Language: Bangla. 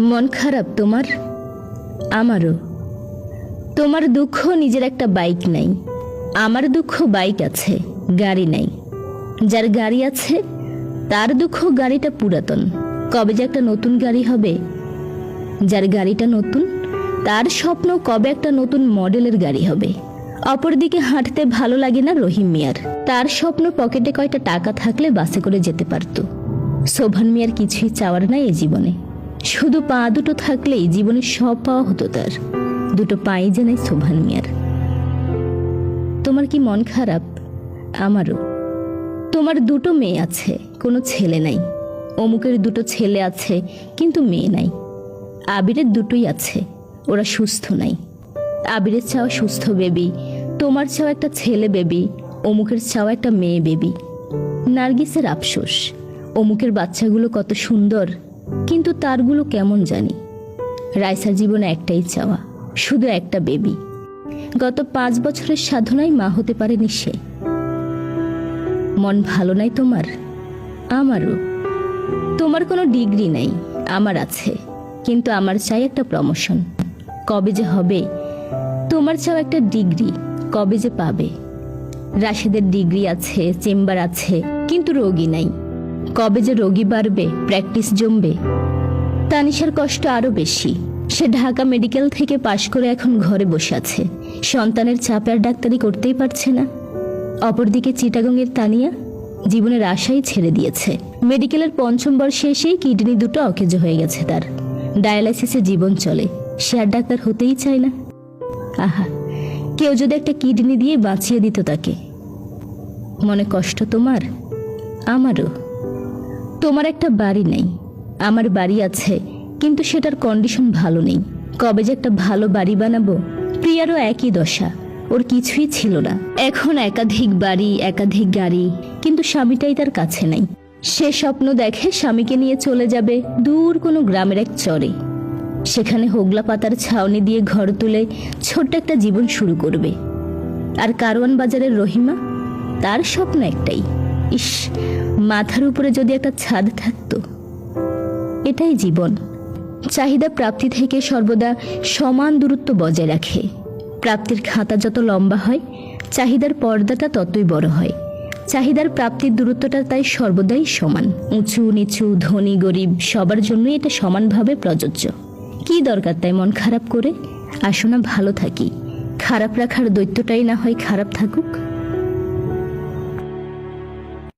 মন খারাপ তোমার? আমারও। তোমার দুঃখ নিজের একটা বাইক নাই, আমার দুঃখ বাইক আছে, গাড়ি নাই। যার গাড়ি আছে তার দুঃখ গাড়িটা পুরাতন, কবে যে একটা নতুন গাড়ি হবে। যার গাড়িটা নতুন তার স্বপ্ন কবে একটা নতুন মডেলের গাড়ি হবে। অপরদিকে হাঁটতে ভালো লাগে না রহিম মিয়ার, তার স্বপ্ন পকেটে কয়টা টাকা থাকলে বাসে করে যেতে পারত। শোভান মিয়ার কিছুই চাওয়ার নাই এই জীবনে, শুধু পা দুটো থাকলেই জীবনে সব পাওয়া হতো তার। দুটো পাই যে নাই শোভান মিয়ার। তোমার কি মন খারাপ? আমারও। তোমার দুটো মেয়ে আছে, কোনো ছেলে নাই। অমুকের দুটো ছেলে আছে কিন্তু মেয়ে নাই। আবিরের দুটোই আছে, ওরা সুস্থ নাই। আবিরের চাওয়া সুস্থ বেবি, তোমার চাওয়া একটা ছেলে বেবি, অমুকের চাওয়া একটা মেয়ে বেবি। নার্গিসের আফসোস, অমুকের বাচ্চাগুলো কত সুন্দর কিন্তু তারগুলো কেমন জানি। রাইসার জীবনে একটাই চাওয়া, শুধু একটা বেবি। গত 5 বছরের সাধনায় মা হতে পারেনি সে। মন ভালো নাই তোমার? আমারও। তোমার কোনো ডিগ্রি নাই, আমার আছে, কিন্তু আমার চাই একটা প্রমোশন। কবে যে হবে? তোমার চাও একটা ডিগ্রি, কবে যে পাবে? রাশেদের ডিগ্রি আছে, চেম্বার আছে, কিন্তু রোগী নাই। কবে যে রোগী বাড়বে, প্র্যাকটিস জমবে? তানিশার কষ্ট আরো বেশি। সে ঢাকা মেডিকেল থেকে পাশ করে এখন ঘরে বসে আছে, সন্তানের চাপে আর ডাক্তারি করতেই পারছে না। অপরদিকে চিটাগংয়ের তানিয়া জীবনের আশাই ছেড়ে দিয়েছে। মেডিকেলের 5ম বর্ষে এসেই কিডনি দুটো অকেজো হয়ে গেছে তার। ডায়ালাইসিসে জীবন চলে, সে আর ডাক্তার হতেই চায় না। আহা, কেউ যদি একটা কিডনি দিয়ে বাঁচিয়ে দিত তাকে। মনে কষ্ট তোমার? আমারও। তোমার একটা বাড়ি নেই, আমার বাড়ি আছে, কিন্তু সেটার কন্ডিশন ভালো নেই। কবে যে একটা ভালো বাড়ি বানাবো। প্রিয়ারও একই দশা, ওর কিছুই ছিল না। এখন একাধিক বাড়ি, একাধিক গাড়ি, কিন্তু স্বামীটাই তার কাছে নাই। সে স্বপ্ন দেখে স্বামীকে নিয়ে চলে যাবে দূর কোনো গ্রামের এক চরে। সেখানে হোগলা পাতার ছাউনি দিয়ে ঘর তুলে ছোট্ট একটা জীবন শুরু করবে। আর কারওয়ান বাজারের রহিমা, তার স্বপ্ন একটাই, ইস, মাথার উপরে যদি একটা ছাদ থাকতো। এটাই জীবন। চাহিদা প্রাপ্তি থেকে সর্বদা সমান দূরত্ব বজায় রাখে। প্রাপ্তির খাতা যত লম্বা হয়, চাহিদার পর্দাটা ততই বড় হয়। চাহিদার প্রাপ্তির দূরত্বটা তাই সর্বদাই সমান। উঁচু নিচু, ধনী গরিব সবার জন্যই এটা সমানভাবে প্রযোজ্য। কি দরকার তাই মন খারাপ করে? আসো না ভালো থাকি, খারাপ রাখার দৈত্যটাই না হয় খারাপ থাকুক।